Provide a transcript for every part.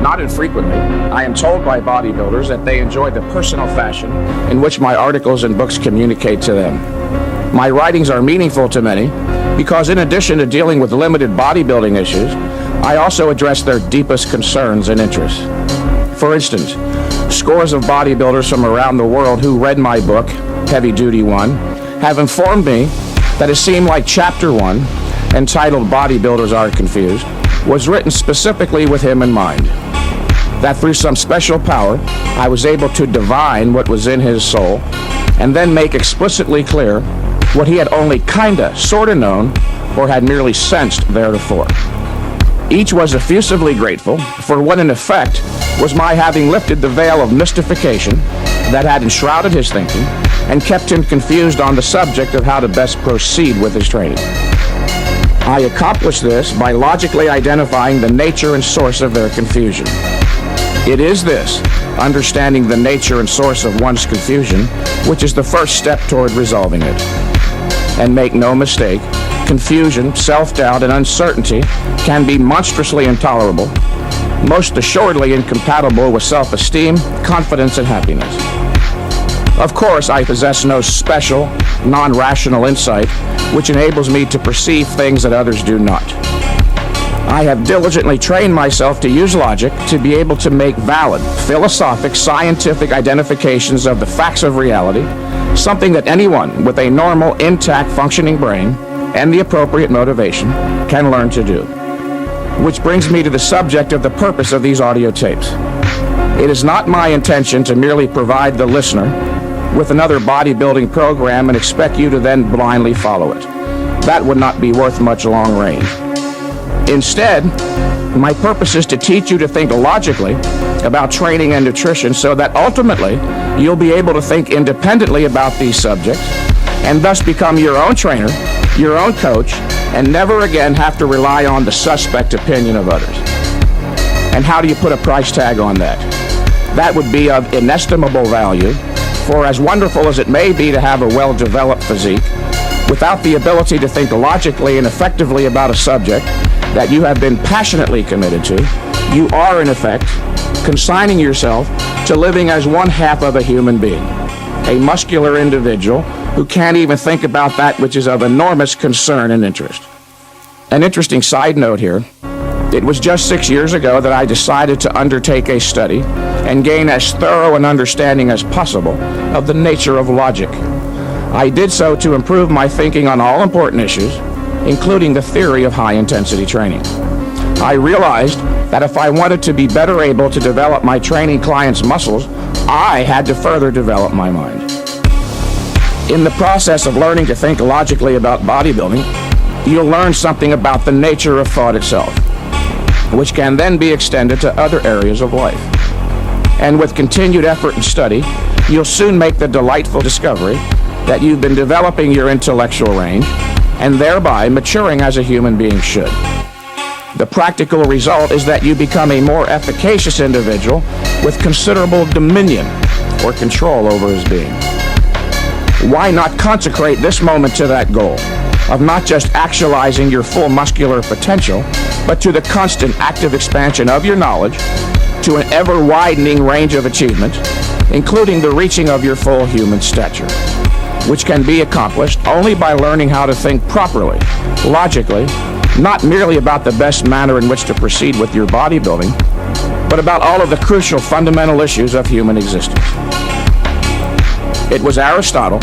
Not infrequently, I am told by bodybuilders that they enjoy the personal fashion in which my articles and books communicate to them. My writings are meaningful to many because in addition to dealing with limited bodybuilding issues, I also address their deepest concerns and interests. For instance, scores of bodybuilders from around the world who read my book, Heavy Duty 1, have informed me that it seemed like Chapter 1, entitled Bodybuilders Are Confused, was written specifically with him in mind. That through some special power, I was able to divine what was in his soul and then make explicitly clear what he had only kinda, sorta known or had merely sensed theretofore. Each was effusively grateful for what in effect was my having lifted the veil of mystification that had enshrouded his thinking and kept him confused on the subject of how to best proceed with his training. I accomplished this by logically identifying the nature and source of their confusion. It is this, understanding the nature and source of one's confusion, which is the first step toward resolving it. And make no mistake, confusion, self-doubt, and uncertainty can be monstrously intolerable, most assuredly incompatible with self-esteem, confidence, and happiness. Of course, I possess no special, non-rational insight which enables me to perceive things that others do not. I have diligently trained myself to use logic to be able to make valid, philosophic, scientific identifications of the facts of reality, something that anyone with a normal, intact, functioning brain and the appropriate motivation can learn to do. Which brings me to the subject of the purpose of these audio tapes. It is not my intention to merely provide the listener with another bodybuilding program and expect you to then blindly follow it. That would not be worth much long range. Instead, my purpose is to teach you to think logically about training and nutrition so that ultimately you'll be able to think independently about these subjects and thus become your own trainer, your own coach, and never again have to rely on the suspect opinion of others. And how do you put a price tag on that? That would be of inestimable value, for as wonderful as it may be to have a well-developed physique, without the ability to think logically and effectively about a subject that you have been passionately committed to, you are in effect consigning yourself to living as one half of a human being, a muscular individual who can't even think about that which is of enormous concern and interest. An interesting side note here, it was just 6 years ago that I decided to undertake a study and gain as thorough an understanding as possible of the nature of logic. I did so to improve my thinking on all important issues, including the theory of high-intensity training. I realized that if I wanted to be better able to develop my training clients' muscles, I had to further develop my mind. In the process of learning to think logically about bodybuilding, you'll learn something about the nature of thought itself, which can then be extended to other areas of life. And with continued effort and study, you'll soon make the delightful discovery that you've been developing your intellectual range and thereby maturing as a human being should. The practical result is that you become a more efficacious individual with considerable dominion or control over his being. Why not consecrate this moment to that goal of not just actualizing your full muscular potential, but to the constant active expansion of your knowledge to an ever-widening range of achievement, including the reaching of your full human stature, which can be accomplished only by learning how to think properly, logically, not merely about the best manner in which to proceed with your bodybuilding, but about all of the crucial fundamental issues of human existence. It was Aristotle,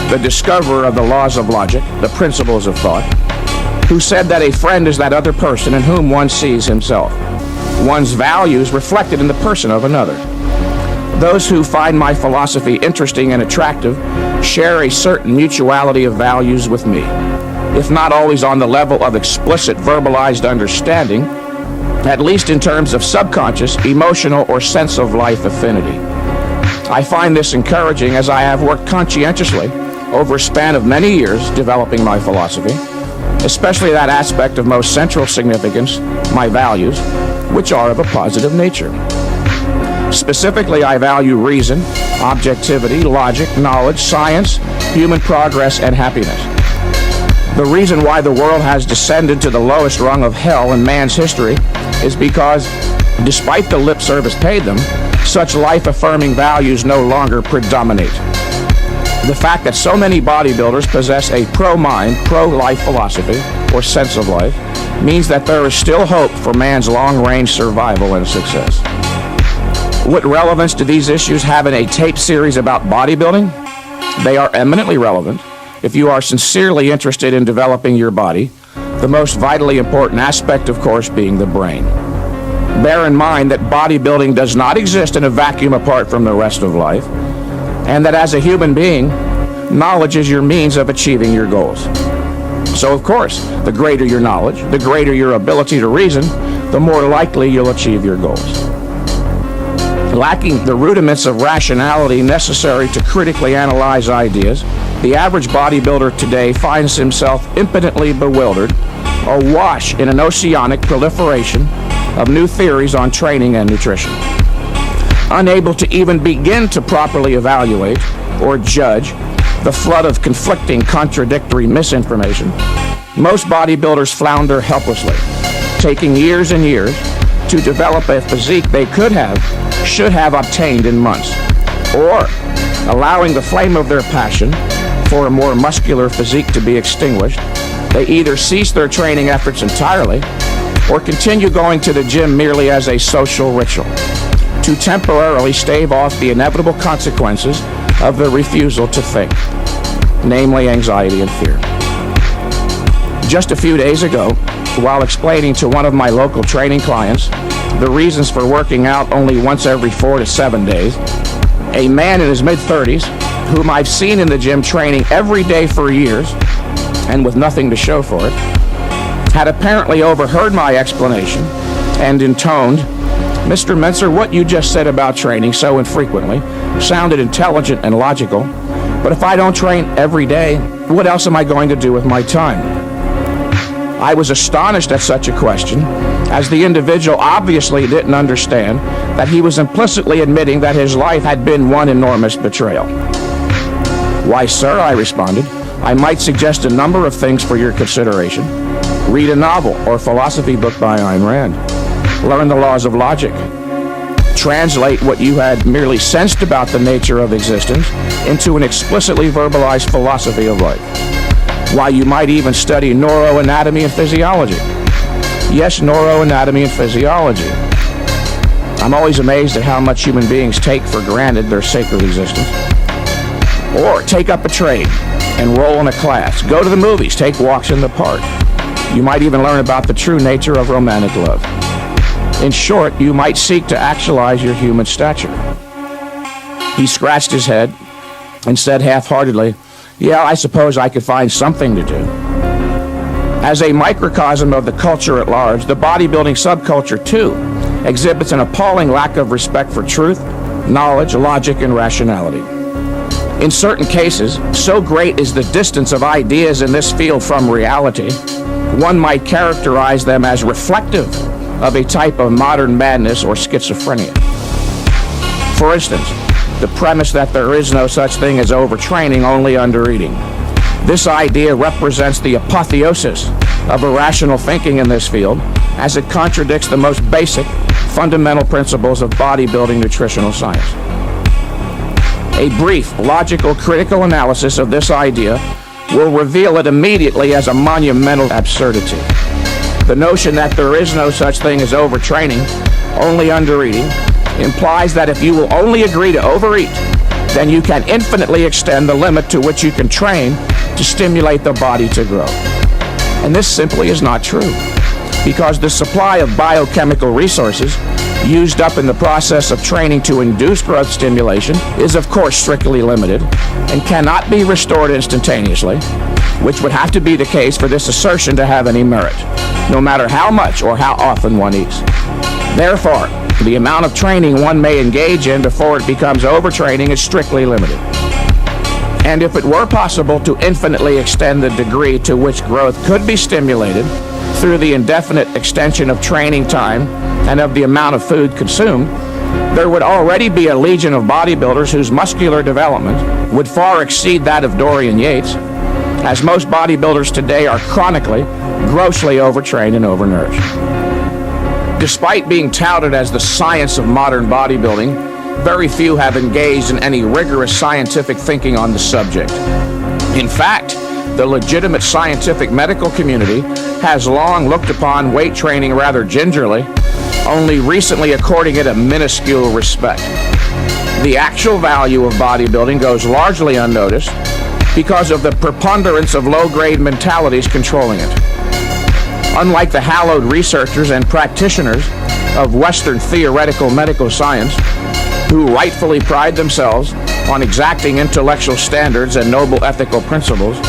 the discoverer of the laws of logic, the principles of thought, who said that a friend is that other person in whom one sees himself, one's values reflected in the person of another. Those who find my philosophy interesting and attractive share a certain mutuality of values with me, if not always on the level of explicit verbalized understanding, at least in terms of subconscious, emotional, or sense of life affinity. I find this encouraging as I have worked conscientiously over a span of many years developing my philosophy, especially that aspect of most central significance, my values, which are of a positive nature. Specifically, I value reason, objectivity, logic, knowledge, science, human progress, and happiness. The reason why the world has descended to the lowest rung of hell in man's history is because Despite the lip service paid them, such life-affirming values no longer predominate. The fact that so many bodybuilders possess a pro-mind, pro-life philosophy, or sense of life, means that there is still hope for man's long-range survival and success. What relevance do these issues have in a tape series about bodybuilding? They are eminently relevant if you are sincerely interested in developing your body, the most vitally important aspect, of course, being the brain. Bear in mind that bodybuilding does not exist in a vacuum apart from the rest of life, and that as a human being, knowledge is your means of achieving your goals. So, of course, the greater your knowledge, the greater your ability to reason, the more likely you'll achieve your goals. Lacking the rudiments of rationality necessary to critically analyze ideas, the average bodybuilder today finds himself impotently bewildered, awash in an oceanic proliferation of new theories on training and nutrition. Unable to even begin to properly evaluate or judge the flood of conflicting, contradictory misinformation, most bodybuilders flounder helplessly, taking years and years to develop a physique they should have obtained in months, or allowing the flame of their passion for a more muscular physique to be extinguished. They either cease their training efforts entirely or continue going to the gym merely as a social ritual to temporarily stave off the inevitable consequences of the refusal to think, namely anxiety and fear. Just a few days ago, while explaining to one of my local training clients the reasons for working out only once every 4 to 7 days, a man in his mid-30s, whom I've seen in the gym training every day for years, and with nothing to show for it, had apparently overheard my explanation and intoned, "Mr. Mentzer, what you just said about training so infrequently sounded intelligent and logical, but if I don't train every day, what else am I going to do with my time?" I was astonished at such a question, as the individual obviously didn't understand that he was implicitly admitting that his life had been one enormous betrayal. "Why, sir," I responded, "I might suggest a number of things for your consideration. Read a novel or philosophy book by Ayn Rand. Learn the laws of logic. Translate what you had merely sensed about the nature of existence into an explicitly verbalized philosophy of life. Why, you might even study neuroanatomy and physiology. Yes, neuroanatomy and physiology. I'm always amazed at how much human beings take for granted their sacred existence. Or take up a trade, enroll in a class, go to the movies, take walks in the park. You might even learn about the true nature of romantic love. In short, you might seek to actualize your human stature." He scratched his head and said half-heartedly, "Yeah, I suppose I could find something to do." As a microcosm of the culture at large, the bodybuilding subculture, too, exhibits an appalling lack of respect for truth, knowledge, logic, and rationality. In certain cases, so great is the distance of ideas in this field from reality, one might characterize them as reflective of a type of modern madness or schizophrenia. For instance, the premise that there is no such thing as overtraining, only undereating. This idea represents the apotheosis of irrational thinking in this field, as it contradicts the most basic, fundamental principles of bodybuilding nutritional science. A brief, logical, critical analysis of this idea will reveal it immediately as a monumental absurdity. The notion that there is no such thing as overtraining, only undereating, implies that if you will only agree to overeat, then you can infinitely extend the limit to which you can train to stimulate the body to grow. And this simply is not true, because the supply of biochemical resources used up in the process of training to induce growth stimulation is of course strictly limited and cannot be restored instantaneously, which would have to be the case for this assertion to have any merit, no matter how much or how often one eats. Therefore, the amount of training one may engage in before it becomes overtraining is strictly limited. And if it were possible to infinitely extend the degree to which growth could be stimulated through the indefinite extension of training time and of the amount of food consumed, there would already be a legion of bodybuilders whose muscular development would far exceed that of Dorian Yates, as most bodybuilders today are chronically, grossly overtrained and overnourished. Despite being touted as the science of modern bodybuilding, very few have engaged in any rigorous scientific thinking on the subject. In fact, the legitimate scientific medical community has long looked upon weight training rather gingerly, only recently according it a minuscule respect. The actual value of bodybuilding goes largely unnoticed because of the preponderance of low-grade mentalities controlling it. Unlike the hallowed researchers and practitioners of Western theoretical medical science, who rightfully pride themselves on exacting intellectual standards and noble ethical principles,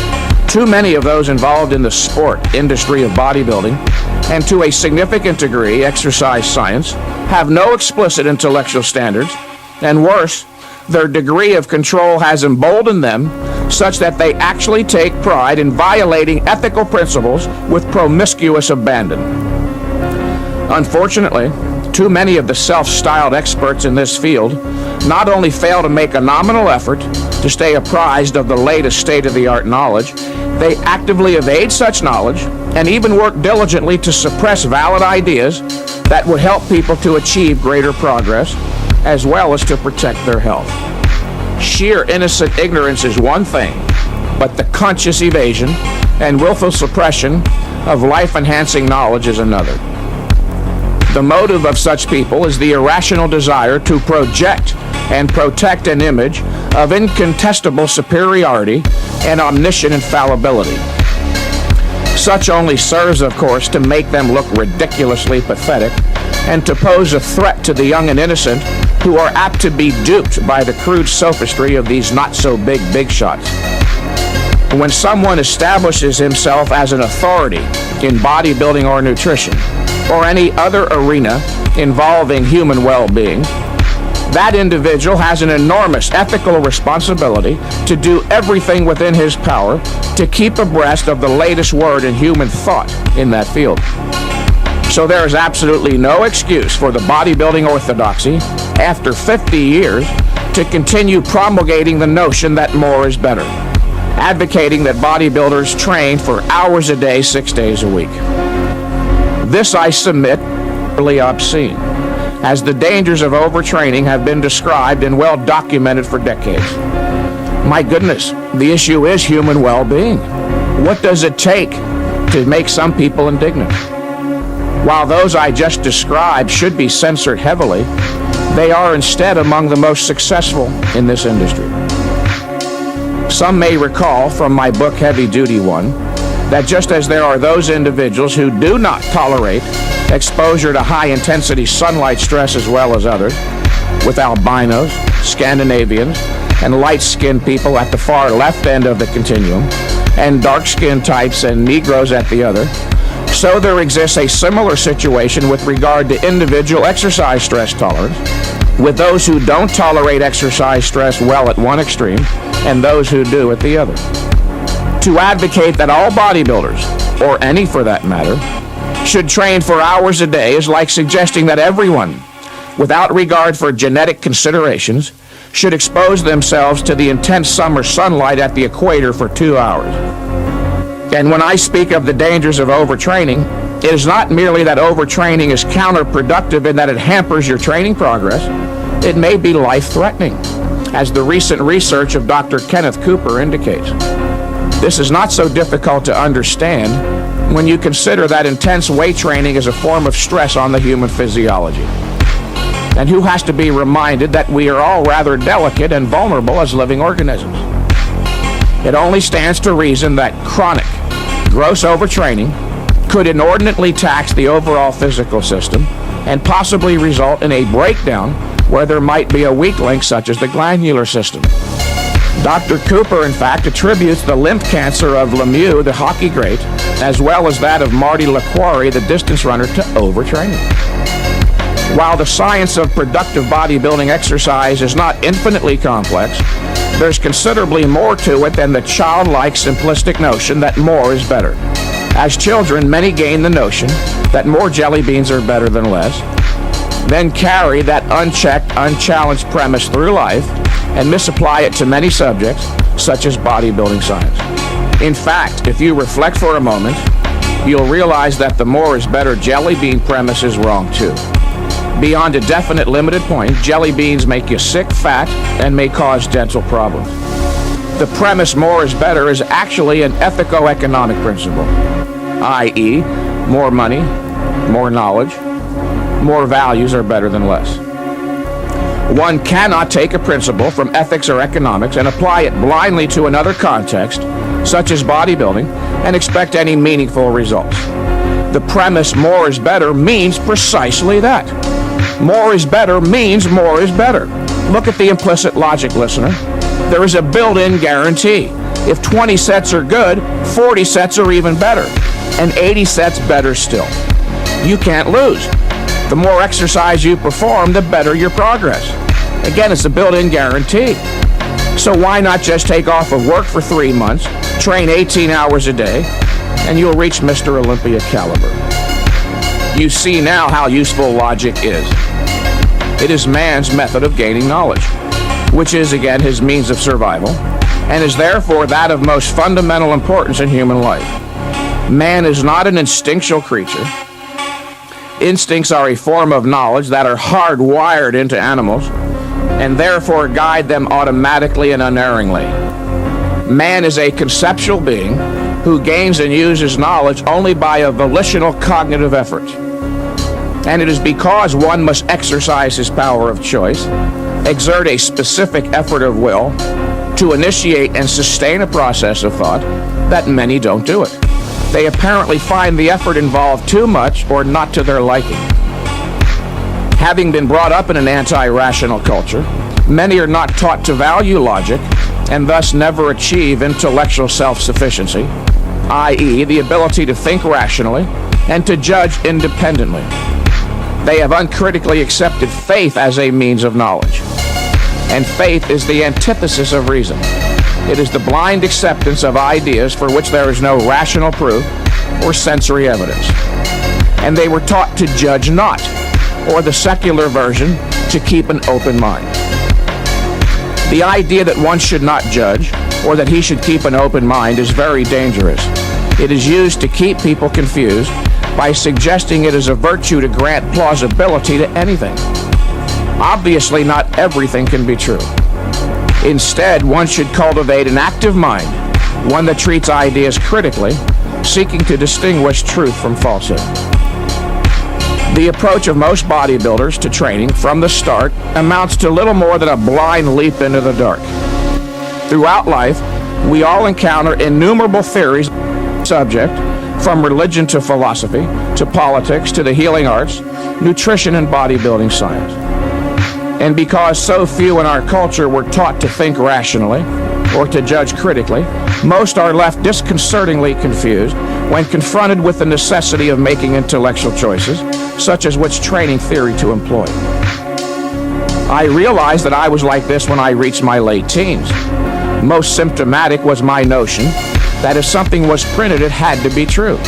too many of those involved in the sport industry of bodybuilding, and to a significant degree exercise science, have no explicit intellectual standards, and worse, their degree of control has emboldened them such that they actually take pride in violating ethical principles with promiscuous abandon. Unfortunately, too many of the self-styled experts in this field not only fail to make a nominal effort to stay apprised of the latest state-of-the-art knowledge, they actively evade such knowledge and even work diligently to suppress valid ideas that would help people to achieve greater progress, as well as to protect their health. Sheer innocent ignorance is one thing, but the conscious evasion and willful suppression of life-enhancing knowledge is another. The motive of such people is the irrational desire to project and protect an image of incontestable superiority and omniscient infallibility. Such only serves, of course, to make them look ridiculously pathetic and to pose a threat to the young and innocent who are apt to be duped by the crude sophistry of these not-so-big big shots. When someone establishes himself as an authority in bodybuilding or nutrition, or any other arena involving human well-being, that individual has an enormous ethical responsibility to do everything within his power to keep abreast of the latest word in human thought in that field. So there is absolutely no excuse for the bodybuilding orthodoxy, after 50 years, to continue promulgating the notion that more is better, advocating that bodybuilders train for hours a day, 6 days a week. This, I submit, is really obscene, as the dangers of overtraining have been described and well documented for decades. My goodness, the issue is human well-being. What does it take to make some people indignant? While those I just described should be censored heavily, they are instead among the most successful in this industry. Some may recall from my book Heavy Duty 1 that just as there are those individuals who do not tolerate exposure to high-intensity sunlight stress as well as others, with albinos, Scandinavians, and light-skinned people at the far left end of the continuum, and dark-skinned types and Negroes at the other, so there exists a similar situation with regard to individual exercise stress tolerance, with those who don't tolerate exercise stress well at one extreme, and those who do at the other. To advocate that all bodybuilders, or any for that matter, should train for hours a day is like suggesting that everyone, without regard for genetic considerations, should expose themselves to the intense summer sunlight at the equator for 2 hours. And when I speak of the dangers of overtraining, it is not merely that overtraining is counterproductive in that it hampers your training progress. It may be life-threatening, as the recent research of Dr. Kenneth Cooper indicates. This is not so difficult to understand when you consider that intense weight training is a form of stress on the human physiology. And who has to be reminded that we are all rather delicate and vulnerable as living organisms? It only stands to reason that chronic, gross overtraining could inordinately tax the overall physical system and possibly result in a breakdown where there might be a weak link such as the glandular system. Dr. Cooper, in fact, attributes the lymph cancer of Lemieux, the hockey great, as well as that of Marty LaQuarrie, the distance runner, to overtraining. While the science of productive bodybuilding exercise is not infinitely complex, there's considerably more to it than the childlike simplistic notion that more is better. As children, many gain the notion that more jelly beans are better than less, then carry that unchecked, unchallenged premise through life and misapply it to many subjects, such as bodybuilding science. In fact, if you reflect for a moment, you'll realize that the more is better jelly bean premise is wrong too. Beyond a definite limited point, jelly beans make you sick, fat, and may cause dental problems. The premise more is better is actually an ethico-economic principle, i.e., more money, more knowledge, more values are better than less. One cannot take a principle from ethics or economics and apply it blindly to another context, such as bodybuilding, and expect any meaningful results. The premise more is better means precisely that. More is better means more is better. Look at the implicit logic, listener. There is a built-in guarantee. If 20 sets are good, 40 sets are even better, and 80 sets better still. You can't lose. The more exercise you perform, the better your progress. Again, it's a built-in guarantee. So why not just take off of work for 3 months, train 18 hours a day, and you'll reach Mr. Olympia caliber. You see now how useful logic is. It is man's method of gaining knowledge, which is, again, his means of survival, and is therefore that of most fundamental importance in human life. Man is not an instinctual creature. Instincts are a form of knowledge that are hardwired into animals, and therefore guide them automatically and unerringly. Man is a conceptual being who gains and uses knowledge only by a volitional cognitive effort. And it is because one must exercise his power of choice, exert a specific effort of will, to initiate and sustain a process of thought, that many don't do it. They apparently find the effort involved too much or not to their liking. Having been brought up in an anti-rational culture, many are not taught to value logic and thus never achieve intellectual self-sufficiency, i.e., the ability to think rationally and to judge independently. They have uncritically accepted faith as a means of knowledge. And faith is the antithesis of reason. It is the blind acceptance of ideas for which there is no rational proof or sensory evidence. And they were taught to judge not, or the secular version, to keep an open mind. The idea that one should not judge, or that he should keep an open mind, is very dangerous. It is used to keep people confused by suggesting it is a virtue to grant plausibility to anything. Obviously, not everything can be true. Instead, one should cultivate an active mind, one that treats ideas critically, seeking to distinguish truth from falsehood. The approach of most bodybuilders to training from the start amounts to little more than a blind leap into the dark. Throughout life, we all encounter innumerable theories subject, from religion to philosophy, to politics, to the healing arts, nutrition, and bodybuilding science. And because so few in our culture were taught to think rationally or to judge critically, most are left disconcertingly confused when confronted with the necessity of making intellectual choices, such as which training theory to employ. I realized that I was like this when I reached my late teens. Most symptomatic was my notion that if something was printed, it had to be true.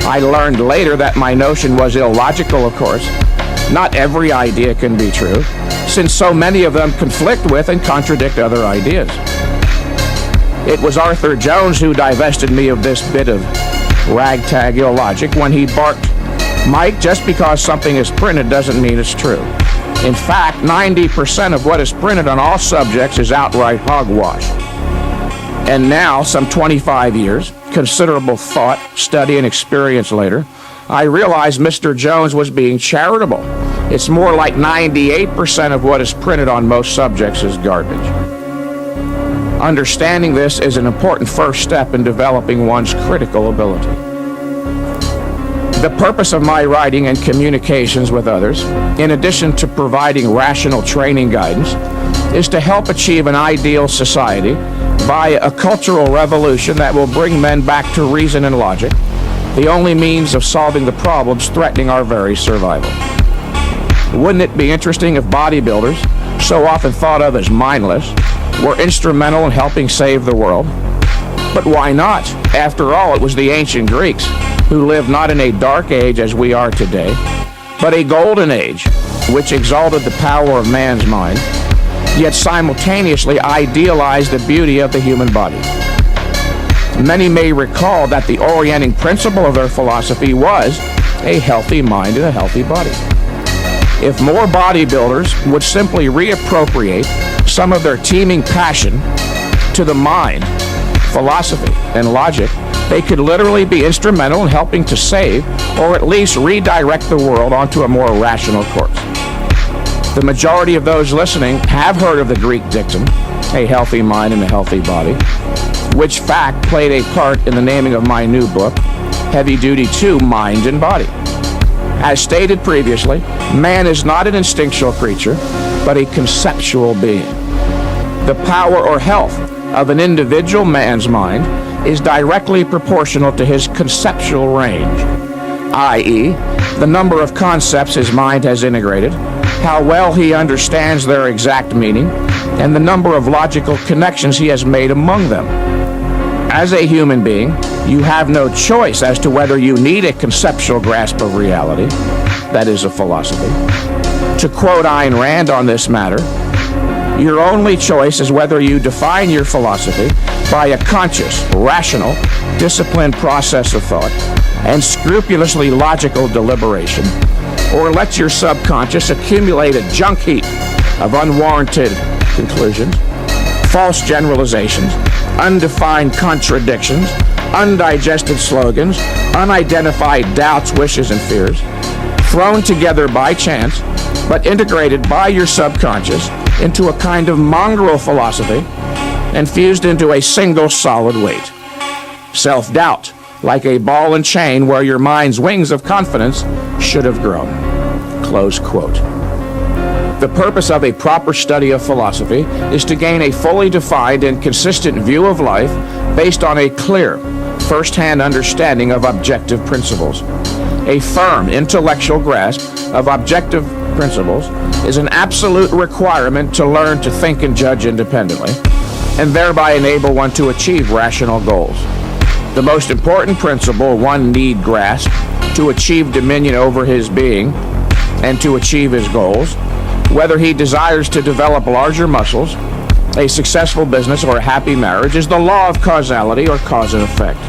I learned later that my notion was illogical, of course. Not every idea can be true, since so many of them conflict with and contradict other ideas. It was Arthur Jones who divested me of this bit of ragtag illogic when he barked, "Mike, just because something is printed doesn't mean it's true. In fact, 90% of what is printed on all subjects is outright hogwash." And now, some 25 years, considerable thought, study, and experience later, I realized Mr. Jones was being charitable. It's more like 98% of what is printed on most subjects is garbage. Understanding this is an important first step in developing one's critical ability. The purpose of my writing and communications with others, in addition to providing rational training guidance, is to help achieve an ideal society via a cultural revolution that will bring men back to reason and logic, the only means of solving the problems threatening our very survival. Wouldn't it be interesting if bodybuilders, so often thought of as mindless, were instrumental in helping save the world? But why not? After all, it was the ancient Greeks who lived not in a dark age as we are today, but a golden age, which exalted the power of man's mind, yet simultaneously idealized the beauty of the human body. Many may recall that the orienting principle of their philosophy was a healthy mind and a healthy body. If more bodybuilders would simply reappropriate some of their teeming passion to the mind, philosophy, and logic, they could literally be instrumental in helping to save or at least redirect the world onto a more rational course. The majority of those listening have heard of the Greek dictum, a healthy mind and a healthy body, which fact played a part in the naming of my new book, Heavy Duty 2, Mind and Body. As stated previously, man is not an instinctual creature, but a conceptual being. The power or health of an individual man's mind is directly proportional to his conceptual range, i.e., the number of concepts his mind has integrated, how well he understands their exact meaning, and the number of logical connections he has made among them. As a human being, you have no choice as to whether you need a conceptual grasp of reality, that is a philosophy. To quote Ayn Rand on this matter, your only choice is whether you define your philosophy by a conscious, rational, disciplined process of thought and scrupulously logical deliberation, or let your subconscious accumulate a junk heap of unwarranted conclusions, false generalizations, undefined contradictions, undigested slogans, unidentified doubts, wishes, and fears, thrown together by chance, but integrated by your subconscious into a kind of mongrel philosophy and fused into a single solid weight. Self-doubt, like a ball and chain where your mind's wings of confidence should have grown. Close quote. The purpose of a proper study of philosophy is to gain a fully defined and consistent view of life based on a clear, first-hand understanding of objective principles. A firm intellectual grasp of objective principles is an absolute requirement to learn to think and judge independently, and thereby enable one to achieve rational goals. The most important principle one need grasp to achieve dominion over his being and to achieve his goals, whether he desires to develop larger muscles, a successful business, or a happy marriage, is the law of causality or cause and effect.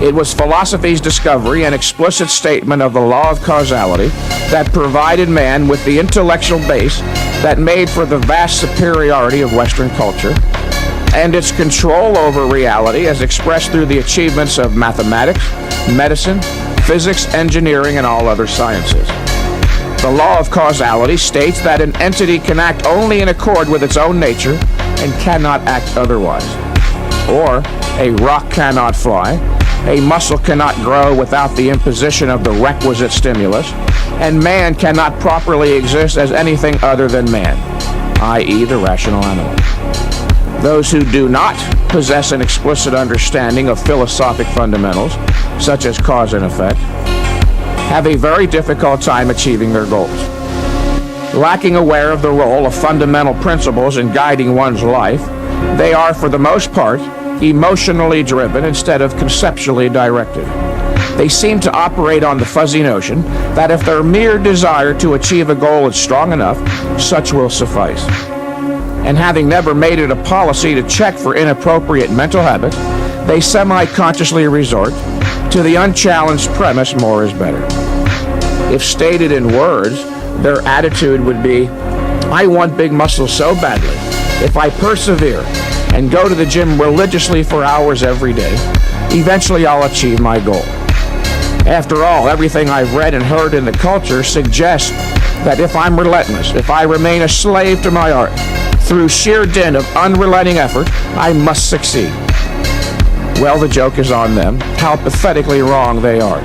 It was philosophy's discovery and explicit statement of the law of causality that provided man with the intellectual base that made for the vast superiority of Western culture and its control over reality as expressed through the achievements of mathematics, medicine, physics, engineering, and all other sciences. The law of causality states that an entity can act only in accord with its own nature and cannot act otherwise. Or, a rock cannot fly, a muscle cannot grow without the imposition of the requisite stimulus, and man cannot properly exist as anything other than man, i.e. the rational animal. Those who do not possess an explicit understanding of philosophic fundamentals, such as cause and effect, have a very difficult time achieving their goals. Lacking aware of the role of fundamental principles in guiding one's life, they are, for the most part, emotionally driven instead of conceptually directed. They seem to operate on the fuzzy notion that if their mere desire to achieve a goal is strong enough, such will suffice. And having never made it a policy to check for inappropriate mental habits, they semi-consciously resort to the unchallenged premise, more is better. If stated in words, their attitude would be, I want big muscles so badly. If I persevere and go to the gym religiously for hours every day, eventually I'll achieve my goal. After all, everything I've read and heard in the culture suggests that if I'm relentless, if I remain a slave to my art, through sheer dint of unrelenting effort, I must succeed. Well, the joke is on them, how pathetically wrong they are.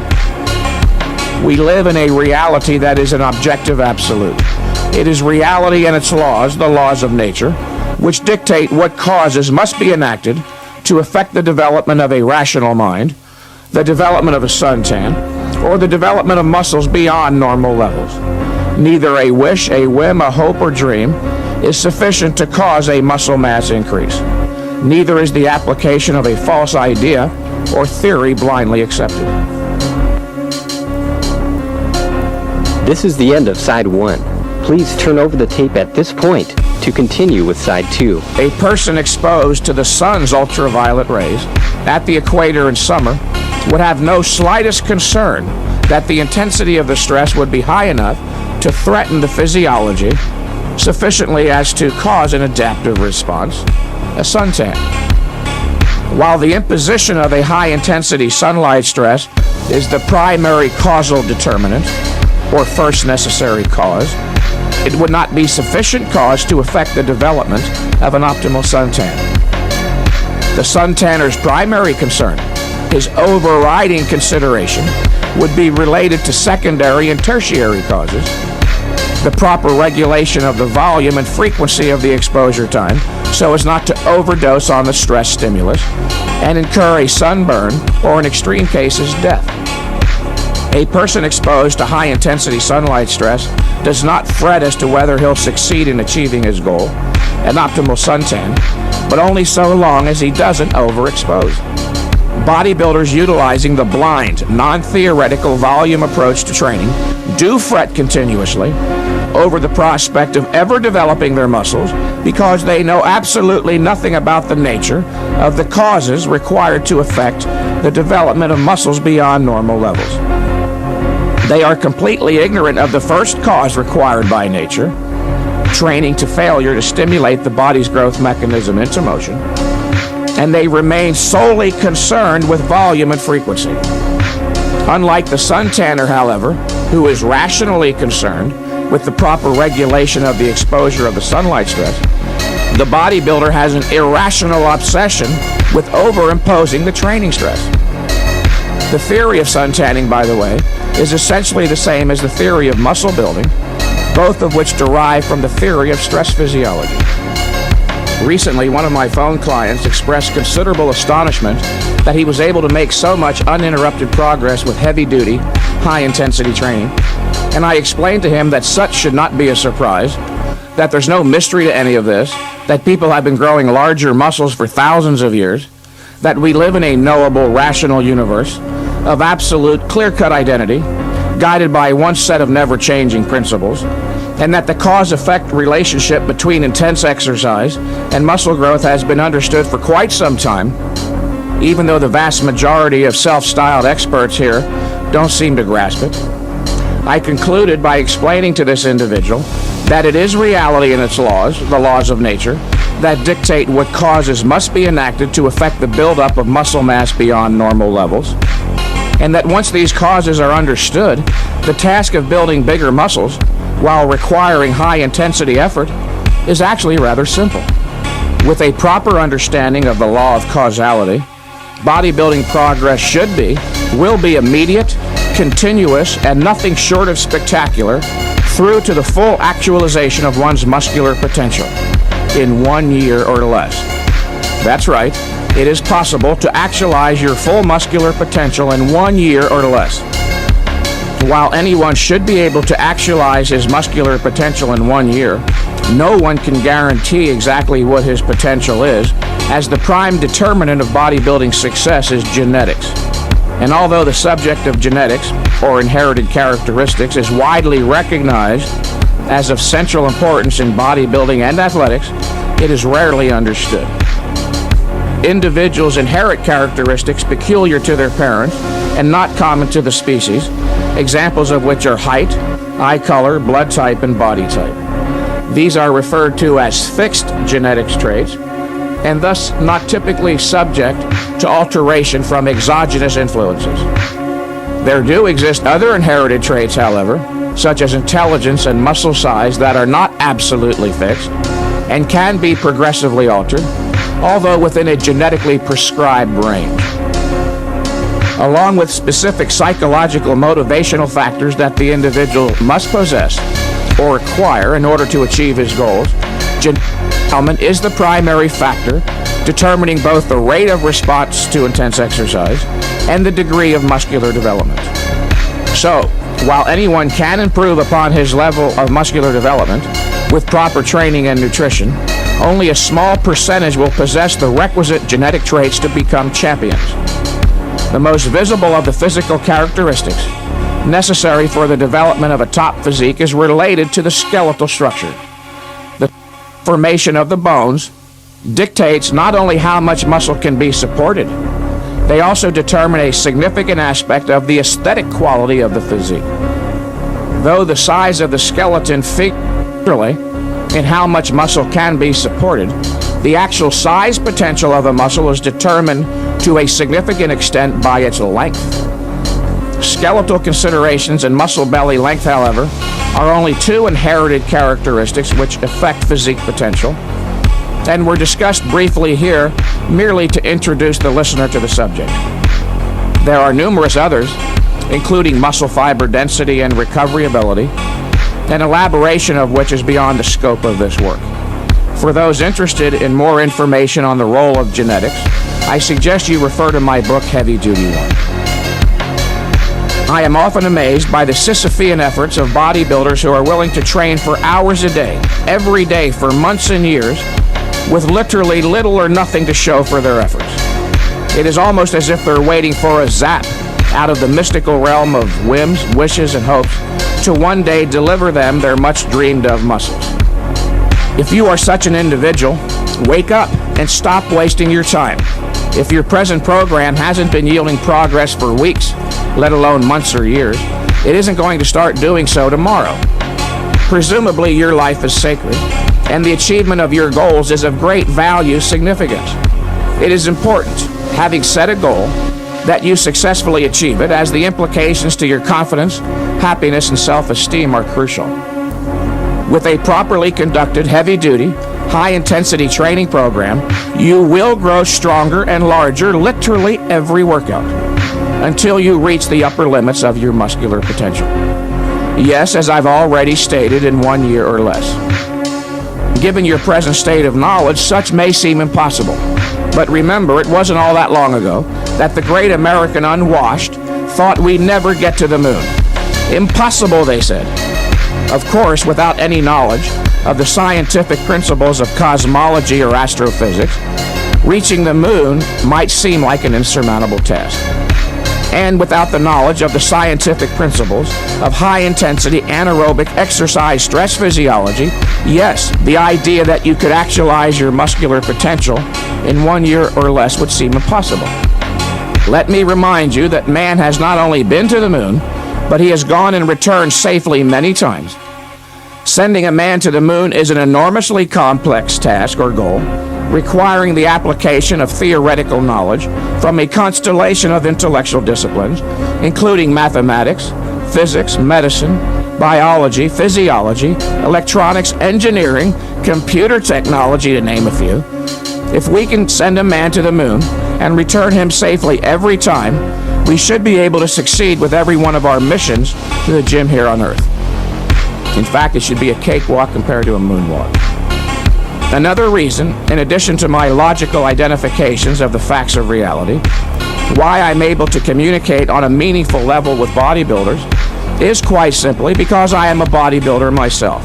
We live in a reality that is an objective absolute. It is reality and its laws, the laws of nature, which dictate what causes must be enacted to affect the development of a rational mind, the development of a suntan, or the development of muscles beyond normal levels. Neither a wish, a whim, a hope, or dream is sufficient to cause a muscle mass increase. Neither is the application of a false idea or theory blindly accepted. This is the end of Side 1. Please turn over the tape at this point to continue with Side 2. A person exposed to the sun's ultraviolet rays at the equator in summer would have no slightest concern that the intensity of the stress would be high enough to threaten the physiology sufficiently as to cause an adaptive response, a suntan. While the imposition of a high-intensity sunlight stress is the primary causal determinant, or first necessary cause, it would not be sufficient cause to affect the development of an optimal suntan. The suntanner's primary concern, his overriding consideration, would be related to secondary and tertiary causes, the proper regulation of the volume and frequency of the exposure time so as not to overdose on the stress stimulus and incur a sunburn or, in extreme cases, death. A person exposed to high-intensity sunlight stress does not fret as to whether he'll succeed in achieving his goal, an optimal suntan, but only so long as he doesn't overexpose. Bodybuilders utilizing the blind, non-theoretical volume approach to training do fret continuously over the prospect of ever developing their muscles because they know absolutely nothing about the nature of the causes required to affect the development of muscles beyond normal levels. They are completely ignorant of the first cause required by nature, training to failure to stimulate the body's growth mechanism into motion, and they remain solely concerned with volume and frequency. Unlike the suntanner, however, who is rationally concerned with the proper regulation of the exposure of the sunlight stress, the bodybuilder has an irrational obsession with overimposing the training stress. The theory of suntanning, by the way, is essentially the same as the theory of muscle building, both of which derive from the theory of stress physiology. Recently, one of my phone clients expressed considerable astonishment that he was able to make so much uninterrupted progress with heavy-duty, high-intensity training, and I explained to him that such should not be a surprise, that there's no mystery to any of this, that people have been growing larger muscles for thousands of years, that we live in a knowable, rational universe of absolute, clear-cut identity, guided by one set of never-changing principles, and that the cause-effect relationship between intense exercise and muscle growth has been understood for quite some time, even though the vast majority of self-styled experts here don't seem to grasp it. I concluded by explaining to this individual that it is reality and its laws, the laws of nature, that dictate what causes must be enacted to affect the buildup of muscle mass beyond normal levels, and that once these causes are understood, the task of building bigger muscles, while requiring high-intensity effort, is actually rather simple. With a proper understanding of the law of causality, bodybuilding progress should be, will be immediate, continuous, and nothing short of spectacular through to the full actualization of one's muscular potential in 1 year or less. That's right, it is possible to actualize your full muscular potential in 1 year or less. While anyone should be able to actualize his muscular potential in 1 year, no one can guarantee exactly what his potential is, as the prime determinant of bodybuilding success is genetics. And although the subject of genetics, or inherited characteristics, is widely recognized as of central importance in bodybuilding and athletics, it is rarely understood. Individuals inherit characteristics peculiar to their parents and not common to the species, examples of which are height, eye color, blood type, and body type. These are referred to as fixed genetics traits, and thus not typically subject to alteration from exogenous influences. There do exist other inherited traits, however, such as intelligence and muscle size, that are not absolutely fixed and can be progressively altered, although within a genetically prescribed range. Along with specific psychological motivational factors that the individual must possess or acquire in order to achieve his goals, genetic element is the primary factor determining both the rate of response to intense exercise and the degree of muscular development. So, while anyone can improve upon his level of muscular development with proper training and nutrition, only a small percentage will possess the requisite genetic traits to become champions. The most visible of the physical characteristics necessary for the development of a top physique is related to the skeletal structure. The formation of the bones dictates not only how much muscle can be supported, They also determine a significant aspect of the aesthetic quality of the physique. Though the size of the skeleton figuratively and how much muscle can be supported, the actual size potential of a muscle is determined to a significant extent by its length. Skeletal considerations and muscle belly length, however, are only two inherited characteristics which affect physique potential, and were discussed briefly here merely to introduce the listener to the subject. There are numerous others, including muscle fiber density and recovery ability, an elaboration of which is beyond the scope of this work. For those interested in more information on the role of genetics, I suggest you refer to my book, Heavy Duty 1. I am often amazed by the Sisyphean efforts of bodybuilders who are willing to train for hours a day, every day for months and years, with literally little or nothing to show for their efforts. It is almost as if they're waiting for a zap out of the mystical realm of whims, wishes, and hopes to one day deliver them their much dreamed of muscles. If you are such an individual, wake up and stop wasting your time. If your present program hasn't been yielding progress for weeks, let alone months or years, it isn't going to start doing so tomorrow. Presumably your life is sacred, and the achievement of your goals is of great value significance. It is important, having set a goal, that you successfully achieve it, as the implications to your confidence, happiness, and self-esteem are crucial. With a properly conducted, heavy-duty, high-intensity training program, you will grow stronger and larger literally every workout, until you reach the upper limits of your muscular potential. Yes, as I've already stated, in 1 year or less. Given your present state of knowledge, such may seem impossible. But remember, it wasn't all that long ago that the great American unwashed thought we'd never get to the moon. Impossible, they said. Of course, without any knowledge of the scientific principles of cosmology or astrophysics, reaching the moon might seem like an insurmountable task. And without the knowledge of the scientific principles of high-intensity anaerobic exercise stress physiology, yes, the idea that you could actualize your muscular potential in 1 year or less would seem impossible. Let me remind you that man has not only been to the moon, but he has gone and returned safely many times. Sending a man to the moon is an enormously complex task or goal, requiring the application of theoretical knowledge from a constellation of intellectual disciplines, including mathematics, physics, medicine, biology, physiology, electronics, engineering, computer technology, to name a few. If we can send a man to the moon and return him safely every time, we should be able to succeed with every one of our missions to the gym here on Earth. In fact, it should be a cakewalk compared to a moonwalk. Another reason, in addition to my logical identifications of the facts of reality, why I'm able to communicate on a meaningful level with bodybuilders is quite simply because I am a bodybuilder myself.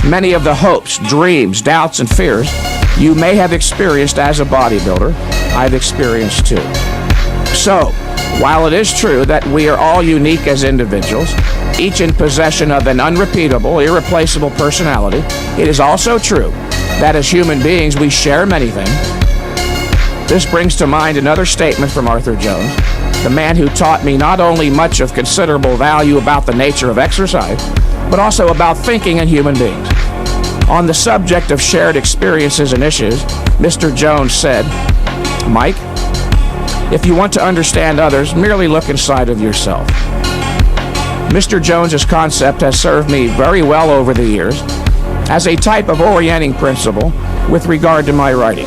Many of the hopes, dreams, doubts, and fears you may have experienced as a bodybuilder, I've experienced too. So, while it is true that we are all unique as individuals, each in possession of an unrepeatable, irreplaceable personality, it is also true that as human beings we share many things. This brings to mind another statement from Arthur Jones, the man who taught me not only much of considerable value about the nature of exercise, but also about thinking in human beings. On the subject of shared experiences and issues, Mr. Jones said, "Mike, if you want to understand others, merely look inside of yourself." Mr. Jones's concept has served me very well over the years as a type of orienting principle with regard to my writing.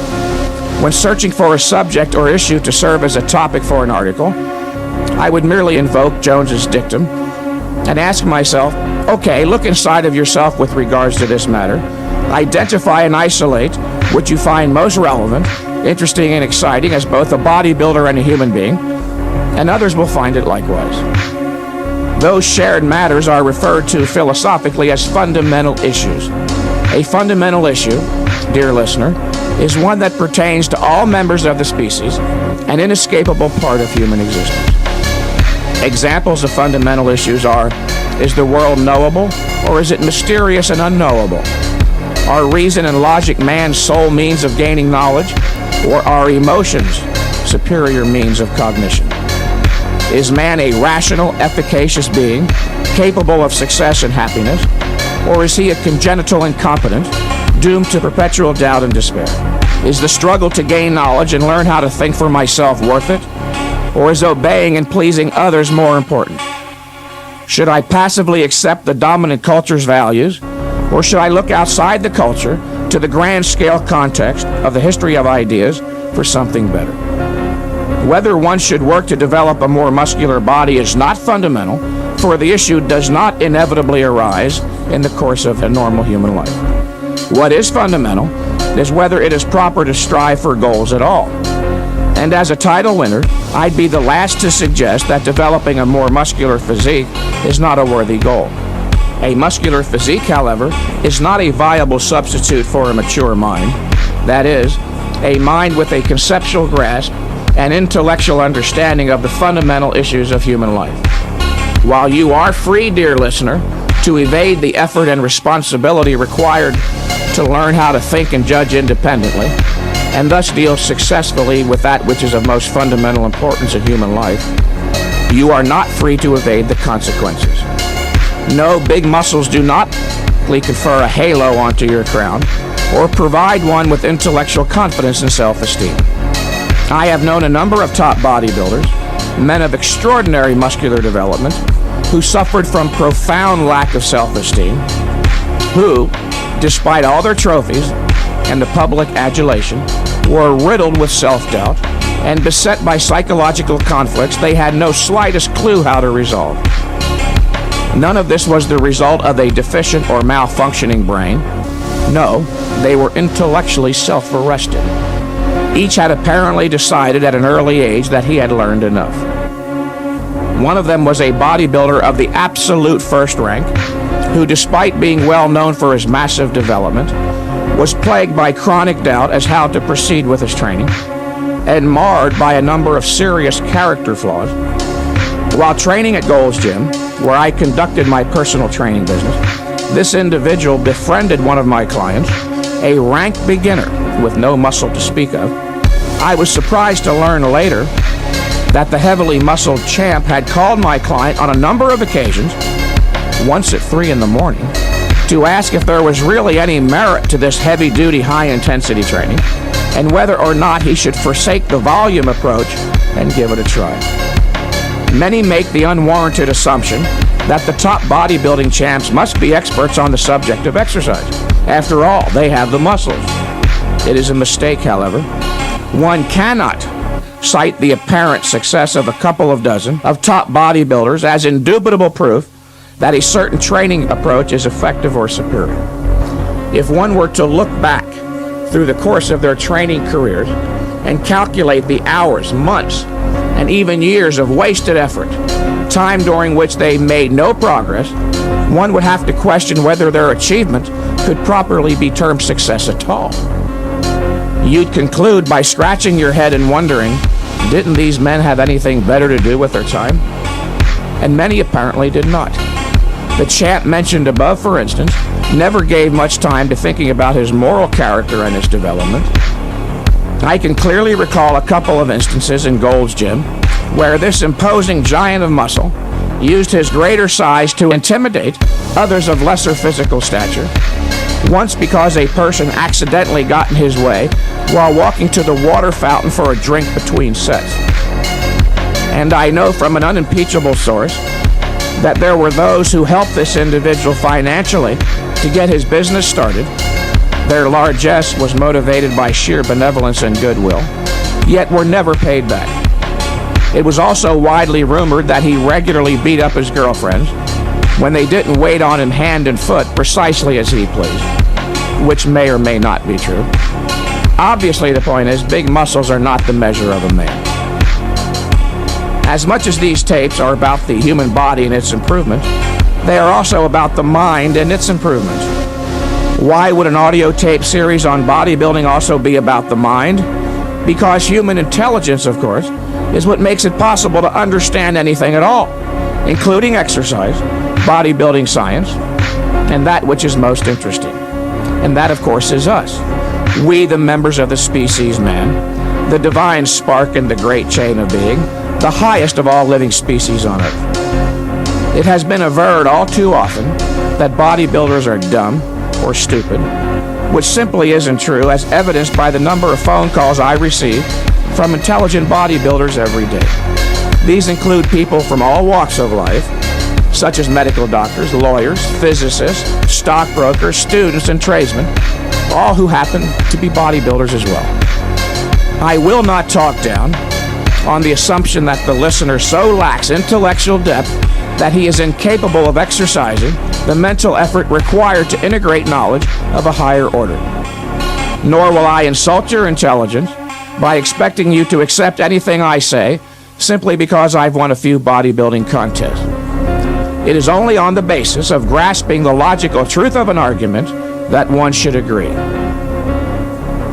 When searching for a subject or issue to serve as a topic for an article, I would merely invoke Jones's dictum and ask myself, okay, look inside of yourself with regards to this matter, identify and isolate what you find most relevant, interesting, and exciting as both a bodybuilder and a human being, and others will find it likewise. Those shared matters are referred to philosophically as fundamental issues. A fundamental issue, dear listener, is one that pertains to all members of the species, an inescapable part of human existence. Examples of fundamental issues are, is the world knowable, or is it mysterious and unknowable? Are reason and logic man's sole means of gaining knowledge, or are emotions superior means of cognition. Is man a rational, efficacious being, capable of success and happiness, or is he a congenital incompetent, doomed to perpetual doubt and despair? Is the struggle to gain knowledge and learn how to think for myself worth it, or is obeying and pleasing others more important? Should I passively accept the dominant culture's values, or should I look outside the culture to the grand-scale context of the history of ideas for something better? Whether one should work to develop a more muscular body is not fundamental, for the issue does not inevitably arise in the course of a normal human life. What is fundamental is whether it is proper to strive for goals at all. And as a title winner, I'd be the last to suggest that developing a more muscular physique is not a worthy goal. A muscular physique, however, is not a viable substitute for a mature mind. That is, a mind with a conceptual grasp and intellectual understanding of the fundamental issues of human life. While you are free, dear listener, to evade the effort and responsibility required to learn how to think and judge independently, and thus deal successfully with that which is of most fundamental importance in human life, you are not free to evade the consequences. No, big muscles do not confer a halo onto your crown or provide one with intellectual confidence and self-esteem. I have known a number of top bodybuilders, men of extraordinary muscular development, who suffered from profound lack of self-esteem, who, despite all their trophies and the public adulation, were riddled with self-doubt and beset by psychological conflicts they had no slightest clue how to resolve. None of this was the result of a deficient or malfunctioning brain. No, they were intellectually self-arrested. Each had apparently decided at an early age that he had learned enough. One of them was a bodybuilder of the absolute first rank, who, despite being well known for his massive development, was plagued by chronic doubt as how to proceed with his training, and marred by a number of serious character flaws. While training at Gold's Gym, where I conducted my personal training business, this individual befriended one of my clients, a rank beginner with no muscle to speak of. I was surprised to learn later that the heavily muscled champ had called my client on a number of occasions, once at 3 in the morning, to ask if there was really any merit to this heavy-duty, high-intensity training, and whether or not he should forsake the volume approach and give it a try. Many make the unwarranted assumption that the top bodybuilding champs must be experts on the subject of exercise. After all, they have the muscles. It is a mistake, however. One cannot cite the apparent success of a couple of dozen of top bodybuilders as indubitable proof that a certain training approach is effective or superior. If one were to look back through the course of their training careers and calculate the hours, months, and even years of wasted effort, time during which they made no progress, one would have to question whether their achievement could properly be termed success at all. You'd conclude by scratching your head and wondering, didn't these men have anything better to do with their time? And many apparently did not. The champ mentioned above, for instance, never gave much time to thinking about his moral character and his development. I can clearly recall a couple of instances in Gold's Gym where this imposing giant of muscle used his greater size to intimidate others of lesser physical stature, once because a person accidentally got in his way while walking to the water fountain for a drink between sets. And I know from an unimpeachable source that there were those who helped this individual financially to get his business started. Their largesse was motivated by sheer benevolence and goodwill, yet were never paid back. It was also widely rumored that he regularly beat up his girlfriends when they didn't wait on him hand and foot precisely as he pleased, which may or may not be true. Obviously, the point is, big muscles are not the measure of a man. As much as these tapes are about the human body and its improvement, they are also about the mind and its improvement. Why would an audio tape series on bodybuilding also be about the mind? Because human intelligence, of course, is what makes it possible to understand anything at all, including exercise, bodybuilding science, and that which is most interesting. And that, of course, is us. We, the members of the species man, the divine spark in the great chain of being, the highest of all living species on earth. It has been averred all too often that bodybuilders are dumb or stupid, which simply isn't true, as evidenced by the number of phone calls I receive from intelligent bodybuilders every day. These include people from all walks of life, such as medical doctors, lawyers, physicists, stockbrokers, students, and tradesmen, all who happen to be bodybuilders as well. I will not talk down on the assumption that the listener so lacks intellectual depth that he is incapable of exercising the mental effort required to integrate knowledge of a higher order. Nor will I insult your intelligence by expecting you to accept anything I say simply because I've won a few bodybuilding contests. It is only on the basis of grasping the logical truth of an argument that one should agree.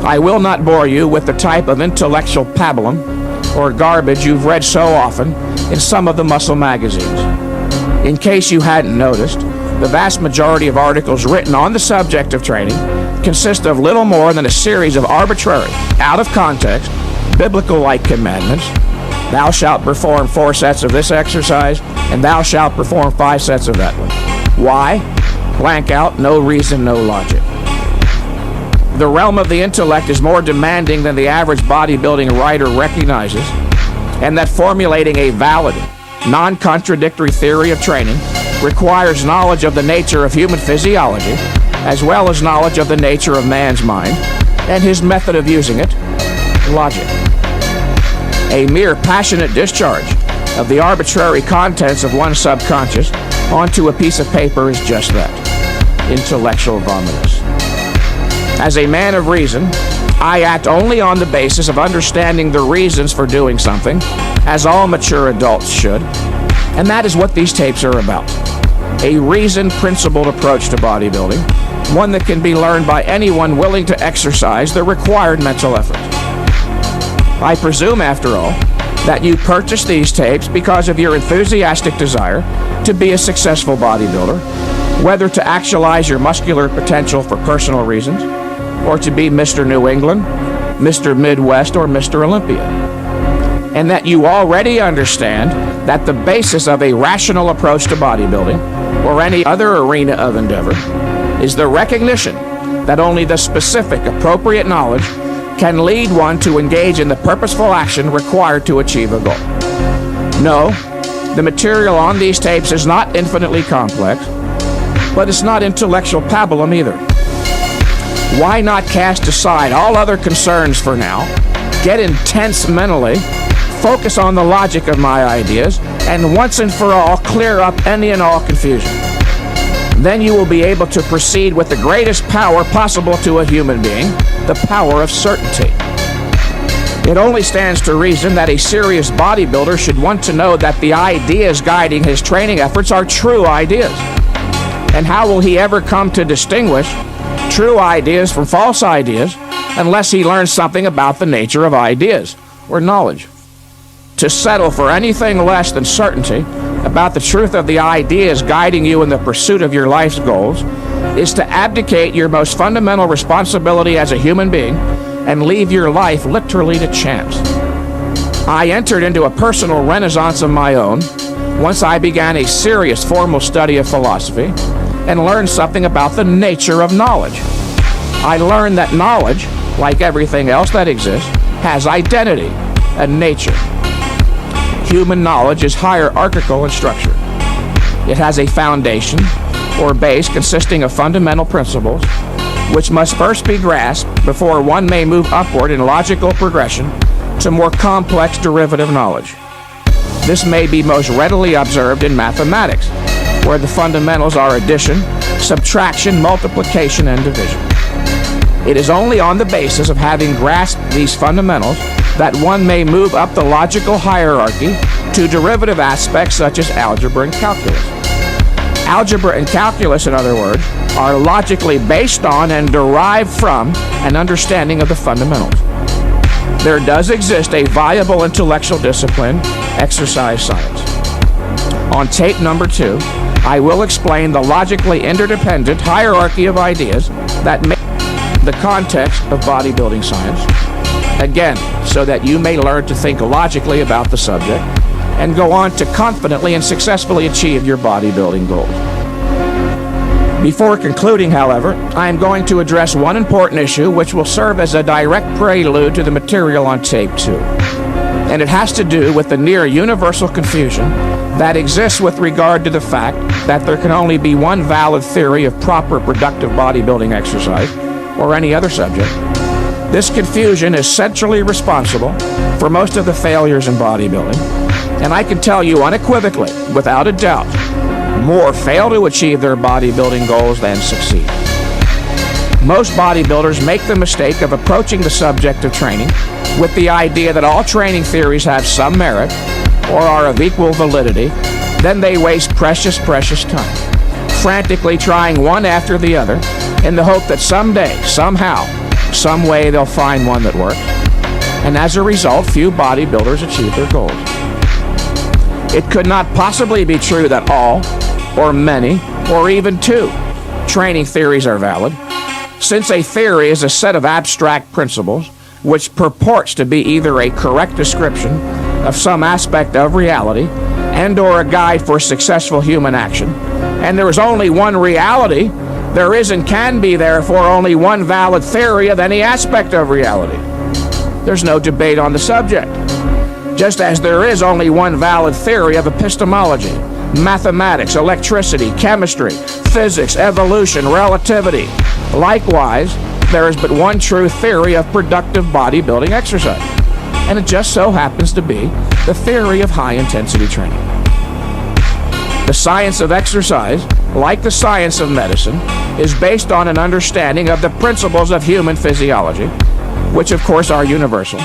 I will not bore you with the type of intellectual pablum or garbage you've read so often in some of the muscle magazines. In case you hadn't noticed, the vast majority of articles written on the subject of training consist of little more than a series of arbitrary, out of context, biblical-like commandments. Thou shalt perform 4 sets of this exercise, and thou shalt perform 5 sets of that one. Why? Blank out, no reason, no logic. The realm of the intellect is more demanding than the average bodybuilding writer recognizes, and that formulating a valid, non-contradictory theory of training requires knowledge of the nature of human physiology, as well as knowledge of the nature of man's mind, and his method of using it, logic. A mere passionate discharge of the arbitrary contents of one's subconscious onto a piece of paper is just that, intellectual vomitus. As a man of reason, I act only on the basis of understanding the reasons for doing something, as all mature adults should, and that is what these tapes are about. A reasoned, principled approach to bodybuilding, one that can be learned by anyone willing to exercise the required mental effort. I presume, after all, that you purchased these tapes because of your enthusiastic desire to be a successful bodybuilder, whether to actualize your muscular potential for personal reasons, or to be Mr. New England, Mr. Midwest, or Mr. Olympia. And that you already understand that the basis of a rational approach to bodybuilding, or any other arena of endeavor, is the recognition that only the specific, appropriate knowledge can lead one to engage in the purposeful action required to achieve a goal. No, the material on these tapes is not infinitely complex, but it's not intellectual pablum either. Why not cast aside all other concerns for now, get intense mentally, focus on the logic of my ideas, and once and for all clear up any and all confusion. Then you will be able to proceed with the greatest power possible to a human being, the power of certainty. It only stands to reason that a serious bodybuilder should want to know that the ideas guiding his training efforts are true ideas. And how will he ever come to distinguish true ideas from false ideas unless he learns something about the nature of ideas, or knowledge? To settle for anything less than certainty about the truth of the ideas guiding you in the pursuit of your life's goals is to abdicate your most fundamental responsibility as a human being and leave your life literally to chance. I entered into a personal renaissance of my own once I began a serious formal study of philosophy and learned something about the nature of knowledge. I learned that knowledge, like everything else that exists, has identity and nature. Human knowledge is hierarchical in structure. It has a foundation, or base, consisting of fundamental principles, which must first be grasped before one may move upward in logical progression to more complex derivative knowledge. This may be most readily observed in mathematics, where the fundamentals are addition, subtraction, multiplication, and division. It is only on the basis of having grasped these fundamentals that one may move up the logical hierarchy to derivative aspects such as algebra and calculus. Algebra and calculus, in other words, are logically based on and derived from an understanding of the fundamentals. There does exist a viable intellectual discipline, exercise science. On tape number 2, I will explain the logically interdependent hierarchy of ideas that make the context of bodybuilding science, Again, so that you may learn to think logically about the subject and go on to confidently and successfully achieve your bodybuilding goals. Before concluding, however, I am going to address one important issue which will serve as a direct prelude to the material on tape 2. And it has to do with the near universal confusion that exists with regard to the fact that there can only be one valid theory of proper productive bodybuilding exercise or any other subject. This confusion is centrally responsible for most of the failures in bodybuilding, and I can tell you unequivocally, without a doubt, more fail to achieve their bodybuilding goals than succeed. Most bodybuilders make the mistake of approaching the subject of training with the idea that all training theories have some merit or are of equal validity. Then they waste precious time, frantically trying one after the other in the hope that someday, somehow, some way they'll find one that works. And as a result, few bodybuilders achieve their goals. It could not possibly be true that all, or many, or even two training theories are valid, since a theory is a set of abstract principles which purports to be either a correct description of some aspect of reality and or a guide for successful human action, and there is only one reality. There is and can be, therefore, only one valid theory of any aspect of reality. There's no debate on the subject. Just as there is only one valid theory of epistemology, mathematics, electricity, chemistry, physics, evolution, relativity. Likewise, there is but one true theory of productive bodybuilding exercise, and it just so happens to be the theory of high-intensity training. The science of exercise, like the science of medicine, is based on an understanding of the principles of human physiology, which of course are universal,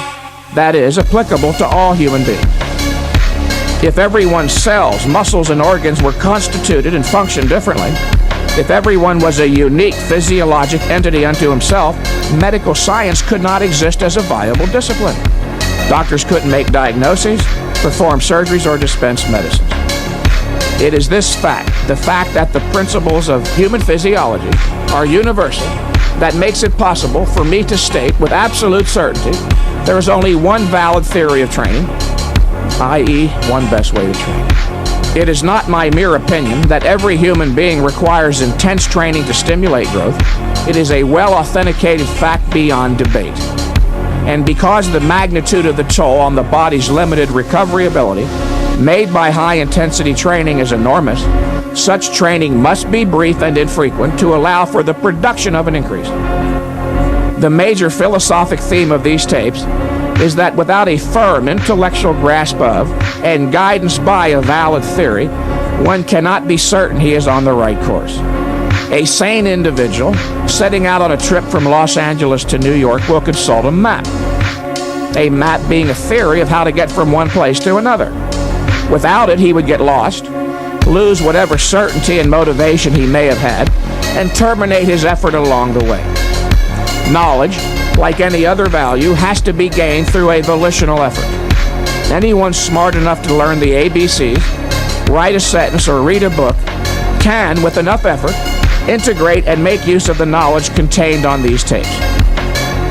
that is, applicable to all human beings. If everyone's cells, muscles, and organs were constituted and functioned differently, if everyone was a unique physiologic entity unto himself, medical science could not exist as a viable discipline. Doctors couldn't make diagnoses, perform surgeries, or dispense medicines. It is this fact, the fact that the principles of human physiology are universal, that makes it possible for me to state with absolute certainty there is only one valid theory of training, i.e., one best way to train. It is not my mere opinion that every human being requires intense training to stimulate growth. It is a well-authenticated fact beyond debate. And because the magnitude of the toll on the body's limited recovery ability made by high-intensity training is enormous, such training must be brief and infrequent to allow for the production of an increase. The major philosophic theme of these tapes is that without a firm intellectual grasp of and guidance by a valid theory, one cannot be certain he is on the right course. A sane individual setting out on a trip from Los Angeles to New York will consult a map. A map being a theory of how to get from one place to another. Without it, he would get lost, lose whatever certainty and motivation he may have had, and terminate his effort along the way. Knowledge, like any other value, has to be gained through a volitional effort. Anyone smart enough to learn the ABCs, write a sentence, or read a book can, with enough effort, integrate and make use of the knowledge contained on these tapes.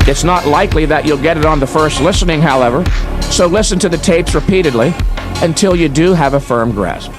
It's not likely that you'll get it on the first listening, however, so listen to the tapes repeatedly until you do have a firm grasp.